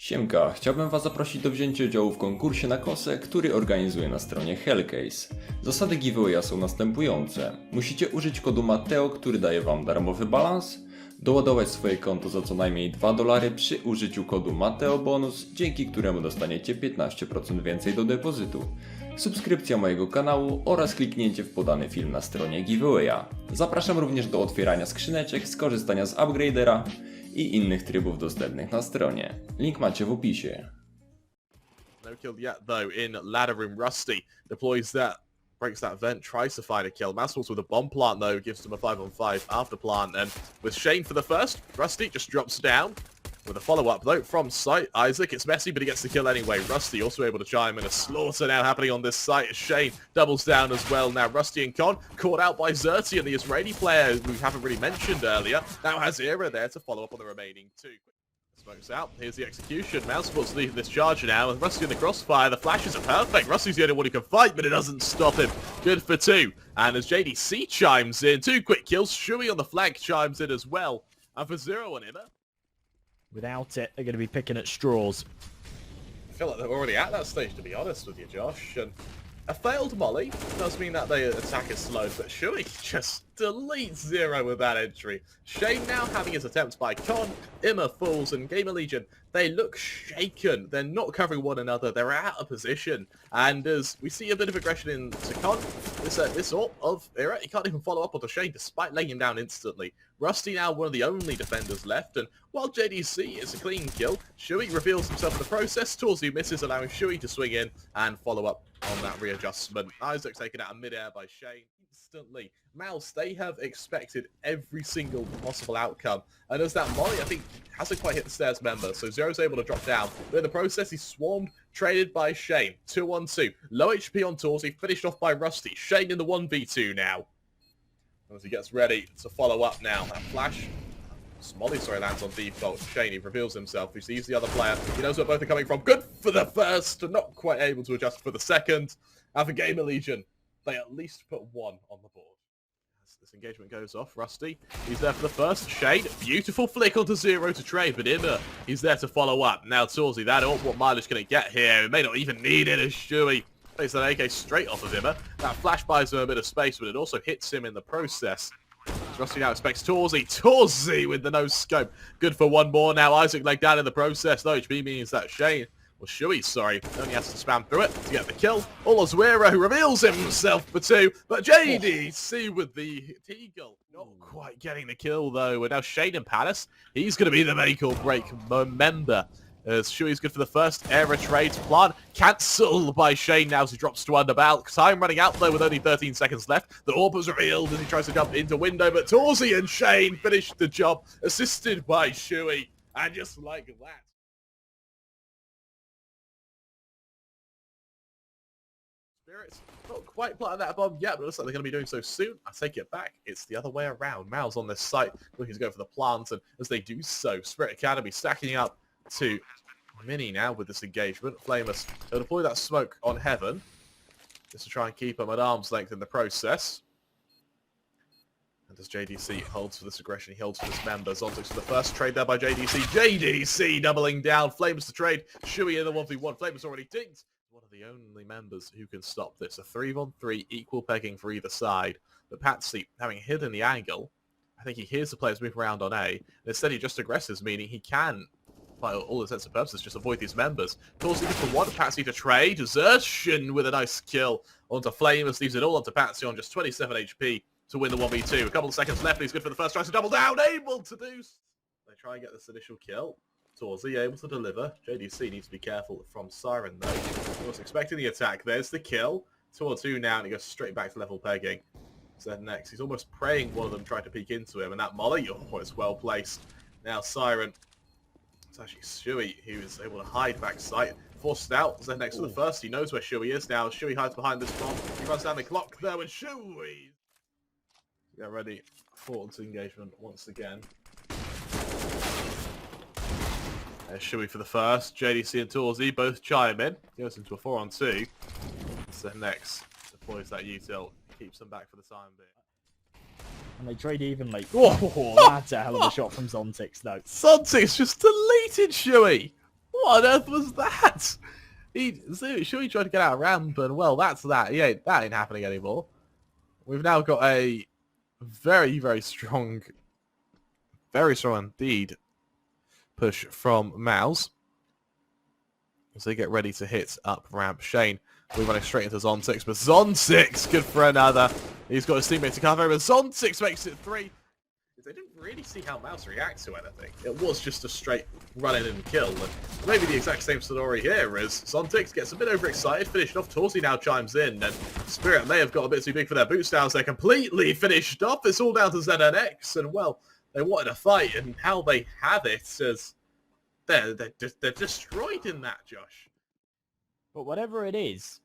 Siemka, chciałbym Was zaprosić do wzięcia udziału w konkursie na kosę, który organizuję na stronie Hellcase. Zasady giveawaya są następujące. Musicie użyć kodu Matheo, który daje Wam darmowy balans, doładować swoje konto za co najmniej $2 przy użyciu kodu matheobonus, dzięki któremu dostaniecie 15% więcej do depozytu, subskrypcja mojego kanału oraz kliknięcie w podany film na stronie giveawaya. Zapraszam również do otwierania skrzyneczek, skorzystania z upgradera i innych trybów dostępnych na stronie. Link macie w opisie. No kill yet though in ladder room. Rusty deploys that, breaks that vent, tries to find a kill. Mousesports with a bomb plant though, gives them a 5-on-5 after plant, and with Szejn for the first, Rusty just drops down. With a follow-up though from site, Isaac, it's messy but he gets the kill anyway. Rusty also able to chime in. A slaughter now happening on this site as Szejn doubles down as well. Now Rusty and Con caught out by Zerti and the Israeli player we haven't really mentioned earlier. Now has Era there to follow up on the remaining two. Smokes out, here's the execution. Mousesports leading this charge now with Rusty in the crossfire. The flashes are perfect. Rusty's the only one who can fight, but it doesn't stop him. Good for two. And as JDC chimes in, two quick kills. Siuhy on the flank chimes in as well. And for 0 on Emma. Without it, they're going to be picking at straws. I feel like they're already at that stage, to be honest with you, Josh. And a failed molly does mean that their attack is slowed, but Siuhy just deletes 0 with that entry. Szejn now having his attempts by Con, Emma falls, and Gamer Legion, they look shaken. They're not covering one another. They're out of position. And as we see a bit of aggression into Con, this ult of Era, he can't even follow up onto Szejn despite laying him down instantly. Rusty now one of the only defenders left, and while JDC is a clean kill, Siuhy reveals himself in the process. Torzy misses, allowing Siuhy to swing in and follow up on that readjustment. Isaac taken out of mid-air by Szejn instantly. Mouse, they have expected every single possible outcome, and as that molly, I think, hasn't quite hit the stairs member, so Zero's able to drop down, but in the process, he's swarmed, traded by Szejn. 2-on-2. Low HP on Torzy, finished off by Rusty. Szejn in the 1v2 now. As he gets ready to follow up now. That flash, Molly, lands on default. Szejn, he reveals himself. He sees the other player. He knows where both are coming from. Good for the first. Not quite able to adjust for the second. And for Gamer Legion, they at least put 1 on the board. As this engagement goes off, Rusty, he's there for the first. Szejn, beautiful flick onto 0 to trade, but Emma, he's there to follow up. Now Torzy, that ult, what mileage can it get here? It may not even need it as Siuhy takes that AK straight off of Emma. That flash buys him a bit of space, but it also hits him in the process. As Rusty now expects Torzy with the no scope. Good for 1 more now. Isaac leg down in the process. No HP means that Siuhy, sorry, only has to spam through it to get the kill. Olazuero reveals himself for 2, but JDC with the Teagle. Not quite getting the kill though. And now Szejn and Palace, he's going to be the make or break member. As Siuhy's good for the first. Era trades plant cancelled by Szejn now as he drops to underbound. Time running out though with only 13 seconds left. The orb was revealed as he tries to jump into window, but Torzy and Szejn finish the job, assisted by Siuhy. And just like that. Spirits not quite planting that bomb yet, but it looks like they're going to be doing so soon. I take it back. It's the other way around. Mouse on this site looking to go for the plant, and as they do so, Spirit Academy stacking up to Mini now with this engagement. Flamus, they'll deploy that smoke on Heaven just to try and keep him at arm's length in the process. And as JDC holds for this aggression, he holds for his members. Zontics for the first trade there by JDC. JDC doubling down. Flamus to trade. Siuhy in the 1v1. Flamus already dinked. One of the only members who can stop this. A 3-on-3 equal pegging for either side. But Patsy, having hidden the angle, I think he hears the players move around on A. And instead he just agresses, meaning he can, by all intents and purposes, just avoid these members. Torzy good for 1, Patsy to trade. Zertian with a nice kill onto Flamus. Leaves it all onto Patsy on just 27 HP to win the 1v2. A couple of seconds left, and he's good for the first. Tries to double down, able to do. They try and get this initial kill. Torzy able to deliver. JDC needs to be careful from Siren though. He was expecting the attack. There's the kill. 2-on-2 now, and he goes straight back to level pegging. So next, he's almost praying one of them tried to peek into him, and that molly, oh, it's well placed. Now Siren, it's actually Siuhy who is able to hide back sight. Forced out. Then next to the first, he knows where Siuhy is now. Siuhy hides behind this bomb. He runs down the clock there with Siuhy. Get ready for its engagement once again. There's Siuhy for the first. JDC and Torzy both chime in. Goes into a 4-on-2. So next, deploys that util. Keeps them back for the time being. And they trade evenly. Oh, that's a hell of a shot from Zontics, though. Zontics just deleted Siuhy. What on earth was that? Sure, he tried to get out of ramp, and well, that's that. That ain't happening anymore. We've now got a very, very strong indeed push from Mouse as they get ready to hit up ramp. Szejn, we're running straight into Zontix, but Zontix, good for another. He's got his teammate to cover, but Zontix makes it 3. They didn't really see how Mouse reacts to anything. It was just a straight run in and kill. And maybe the exact same story here as Zontix gets a bit overexcited, finished off. Torsey now chimes in, and Spirit may have got a bit too big for their boots down, so they're completely finished off. It's all down to ZNX, and well, they wanted a fight, and how they have it is they're destroyed in that, Josh. But whatever it is,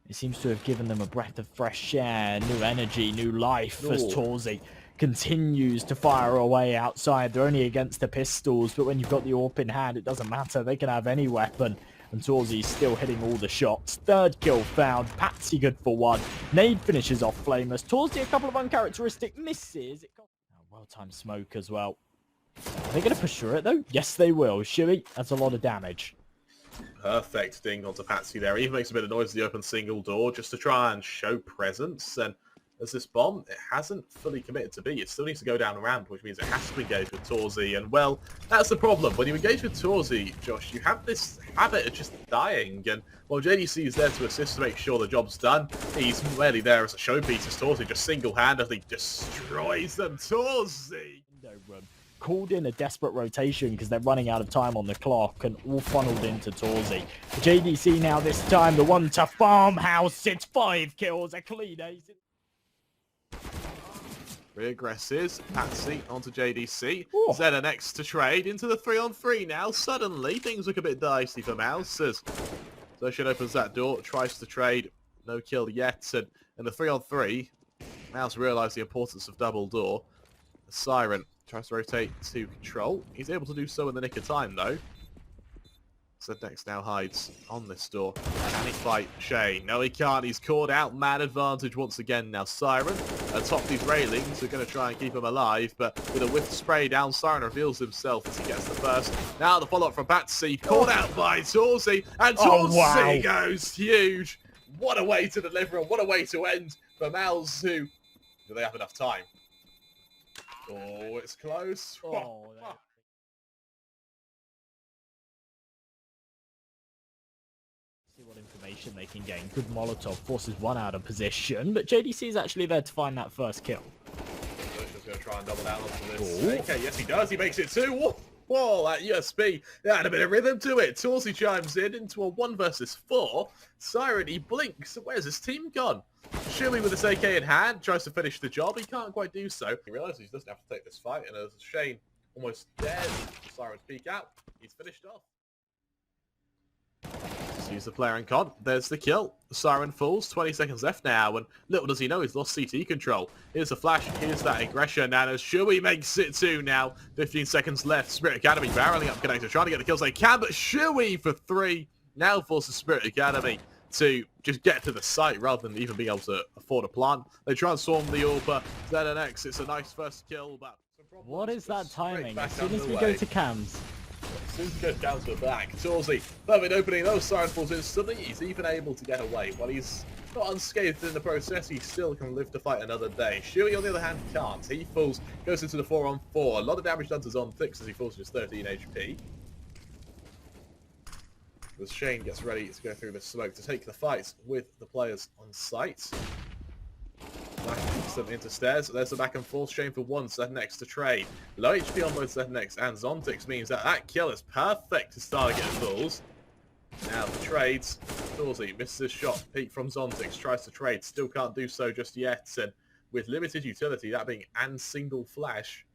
it seems to have given them a breath of fresh air, new energy, new life as Torsey continues to fire away outside. They're only against the pistols, but when you've got the AWP in hand, it doesn't matter. They can have any weapon, and Torsey's still hitting all the shots. Third kill found. Patsy good for 1. Nade finishes off Flameless. Torsey a couple of uncharacteristic misses. Well-timed smoke as well. Are they going to push through it, though? Yes, they will. Siuhy, that's a lot of damage. Perfect ding onto Patsy there. He even makes a bit of noise as the open single door just to try and show presence. And as this bomb, it hasn't fully committed to B. It still needs to go down a ramp, which means it has to engage with Torsey. And, well, that's the problem. When you engage with Torsey, Josh, you have this habit of just dying. And while JDC is there to assist to make sure the job's done, he's merely there as a showpiece as Torsey just single-handedly destroys them. Torsey! Called in a desperate rotation because they're running out of time on the clock and all funneled into Torsey. JDC now this time, the one to Farmhouse. It's 5 kills, a clean ace. Reaggresses, Patsy onto JDC. Ooh. ZNX to trade into the 3-on-3 now. Suddenly, things look a bit dicey for Mouse as Zoshin opens that door, tries to trade. No kill yet. And in the 3-on-3, Mouse realised the importance of double door. The Siren tries to rotate to control. He's able to do so in the nick of time, though. ZNX now hides on this door. Can he fight Szejn? No, he can't. He's caught out. Man advantage once again now. Siren atop these railings are going to try and keep him alive, but with a whiff spray down, Siren reveals himself as he gets the first. Now the follow-up from Patsy, caught out by Torsey, and Torsey goes huge. What a way to deliver and what a way to end for Mouse, who... Do they have enough time? Oh, it's close. See what information they can gain. Good Molotov forces 1 out of position, but JDC is actually there to find that first kill. Just going to try and double down onto this. Okay, yes he does. He makes it 2. Whoa, that USB. That had a bit of rhythm to it. Torsey chimes in into a 1 versus 4. Siren, he blinks. Where's his team gone? Siuhy with his AK in hand tries to finish the job. He can't quite do so. He realizes he doesn't have to take this fight, and as Szejn almost dares Siren to peek out, he's finished off. Use the player in con. There's the kill. Siren falls. 20 seconds left now, and little does he know he's lost CT control. Here's the flash. Here's that aggression, and as Siuhy makes it 2 now. 15 seconds left. Spirit Academy barreling up connector, trying to get the kills they can, but Siuhy for 3 now forces Spirit Academy to just get to the site rather than even being able to afford a plant. They transform the AWP. ZNX, it's a nice first kill, but... What is that timing? As soon as we go to cams. As soon as he goes down to the back, Torsey, perfect opening, those Siren falls instantly. He's even able to get away. While he's not unscathed in the process, he still can live to fight another day. Siuhy, on the other hand, can't. He falls, goes into the 4-on-4. A lot of damage done to Zontix as he falls to just 13 HP. As Szejn gets ready to go through the smoke to take the fight with the players on site. Them into stairs. There's the back and forth. Szejn for 1. ZNX to trade. Low HP on both ZNX and Zontix means that kill is perfect to start against Fools. Now the trades. Torsey misses his shot. Peek from Zontix. Tries to trade. Still can't do so just yet. And with limited utility, that being and single flash,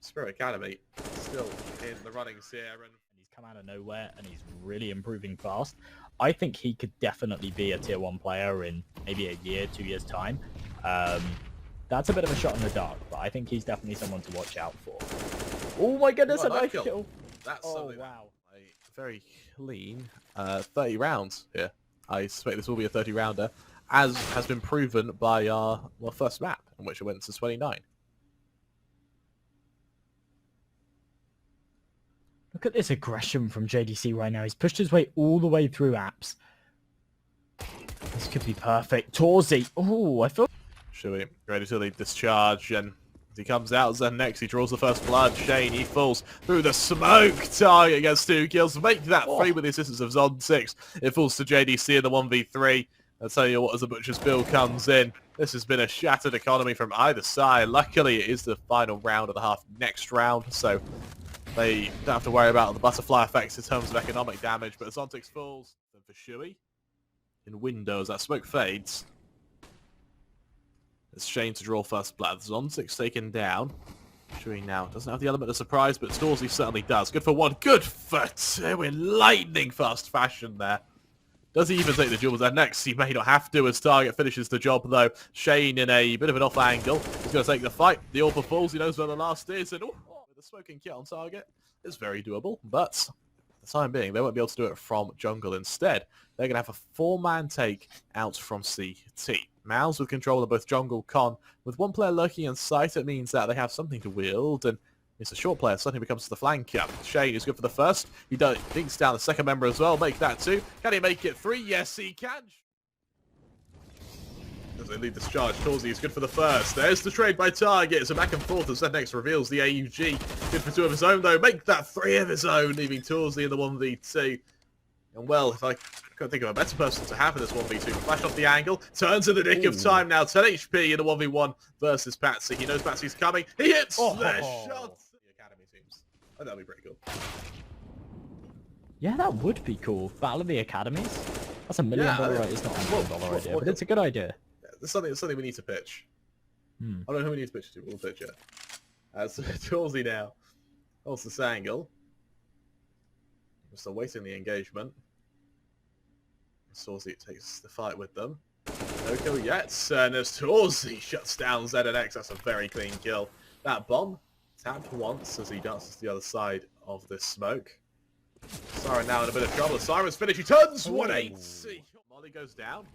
Spirit Academy still in the runnings here. And he's come out of nowhere and he's really improving fast. I think he could definitely be a tier 1 player in maybe a year, 2 years time. That's a bit of a shot in the dark, but I think he's definitely someone to watch out for. Oh my goodness, a nice kill. That's wow. A very clean 30 rounds here. I suspect this will be a 30-rounder, as has been proven by our first map, in which it went to 29. Look at this aggression from JDC right now. He's pushed his way all the way through apps. This could be perfect. Torzy. Oh, I feel... Siuhy ready to lead this charge, and as he comes out, Szejn next, he draws the first blood. Szejn, he falls through the smoke. Target gets 2 kills to make that 3 with the assistance of Szejn. It falls to JDC in the 1v3. I'll tell you what, as the Butcher's Bill comes in, this has been a shattered economy from either side. Luckily, it is the final round of the half next round, so they don't have to worry about the butterfly effects in terms of economic damage. But as Szejn falls, then for Siuhy, in windows, that smoke fades. It's Szejn to draw first blood. Szejn's taken down. Siuhy now doesn't have the element of surprise, but Torzy certainly does. Good for 1, good for 2 in lightning fast fashion there. Does he even take the duel? Next, he may not have to as Target finishes the job, though. Szejn in a bit of an off angle. He's going to take the fight. The AWP falls. He knows where the last is. And the smoking kill on Target is very doable. But for the time being, they won't be able to do it from jungle instead. They're going to have a 4-man take out from CT. Mouse with control of both jungle con. With one player lurking in sight, it means that they have something to wield. And it's a short player, suddenly becomes the flanker. Szejn is good for the first. He dinks down the second member as well. Make that 2. Can he make it 3? Yes, he can. As they lead this charge, Torzy is good for the first. There's the trade by Target. It's a back and forth as Szejn next reveals the AUG. Good for 2 of his own, though. Make that 3 of his own, leaving Torzy in the 1v2. And well, if I couldn't think of a better person to have in this 1v2, flash off the angle, turns in the nick of time now, 10 HP in the 1v1 versus Patsy. He knows Patsy's coming. He hits the shot. The academy teams. Oh, that'd be pretty cool. Yeah, that would be cool. Battle of the Academies. That's $1 million idea. It's not $1 million idea, but it's a good idea. Yeah, there's something we need to pitch. I don't know who we need to pitch to. We'll pitch it. So Torzy now holds this angle. We're still waiting the engagement. Torzy takes the fight with them. No kill yet, and as Torzy shuts down ZNX, that's a very clean kill. That bomb tapped once as he dances to the other side of this smoke. Siren now in a bit of trouble. Siren's finished. He turns 180. Molly goes down.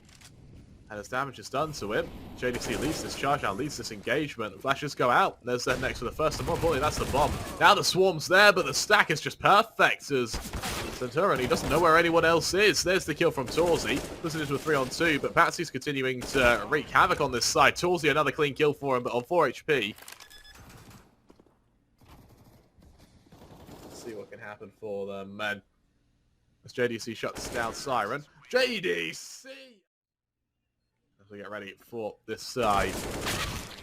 And as damage is done to him, JDC leads this charge out, leads this engagement. Flashes go out. There's that next for the first, and more importantly, that's the bomb. Now the swarm's there, but the stack is just perfect as Centurion, he doesn't know where anyone else is. There's the kill from Torzy. Puts it into a 3-on-2, but Patsy's continuing to wreak havoc on this side. Torzy, another clean kill for him, but on 4 HP. Let's see what can happen for them, man. As JDC shuts down Siren. JDC! As we get ready for this side.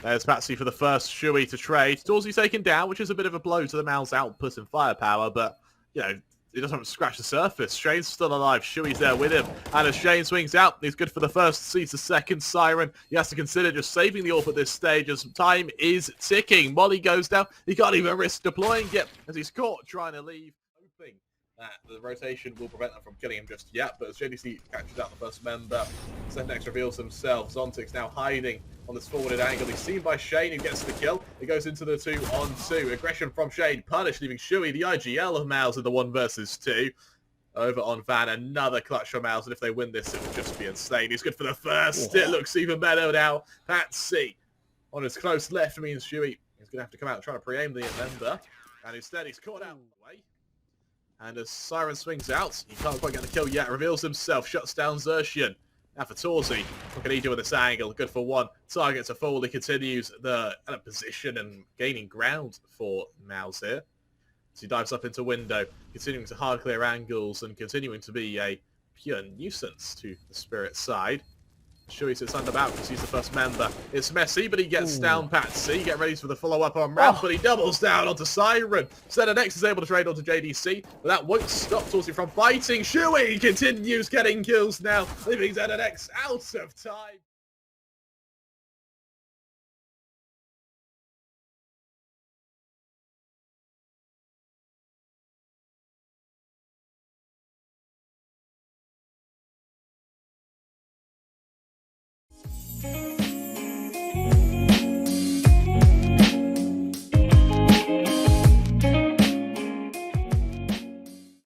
There's Patsy for the first, Siuhy to trade. Torzy taken down, which is a bit of a blow to the Mal's output and firepower, but, you know, he doesn't scratch the surface. Szejn's still alive. Siuhy's there with him. And as Szejn swings out, he's good for the first, sees the second. Siren, he has to consider just saving the AWP at this stage as time is ticking. Molly goes down. He can't even risk deploying it as he's caught trying to leave. Hoping that the rotation will prevent them from killing him just yet. But as JDC catches out the first member, Szejn next reveals himself. Zontic's now hiding on this forwarded angle. He's seen by Szejn, who gets the kill. It goes into the 2-on-2. Aggression from Szejn, punished, leaving Siuhy, the IGL of Mouse, in the 1 versus 2. Over on Van, another clutch from Mouse, and if they win this, it would just be insane. He's good for the first. It looks even better now. Patsy on his close left means Siuhy is going to have to come out and try to pre-aim the member. And instead, he's caught out of the way. And as Siren swings out, he can't quite get the kill yet. Reveals himself, shuts down Xerxian. Now for Torzy, what can he do with this angle? Good for 1. Target to fall. He continues the position and gaining ground for Mouse here. So he dives up into window, continuing to hard clear angles and continuing to be a pure nuisance to the Spirit side. Siuhy sits under balcony, he's the first member. It's messy, but he gets down Patsy. Get ready for the follow-up on ramp, but he doubles down onto Siren. ZNX is able to trade onto JDC, but that won't stop Torzy from fighting. Siuhy continues getting kills now, leaving ZNX out of time.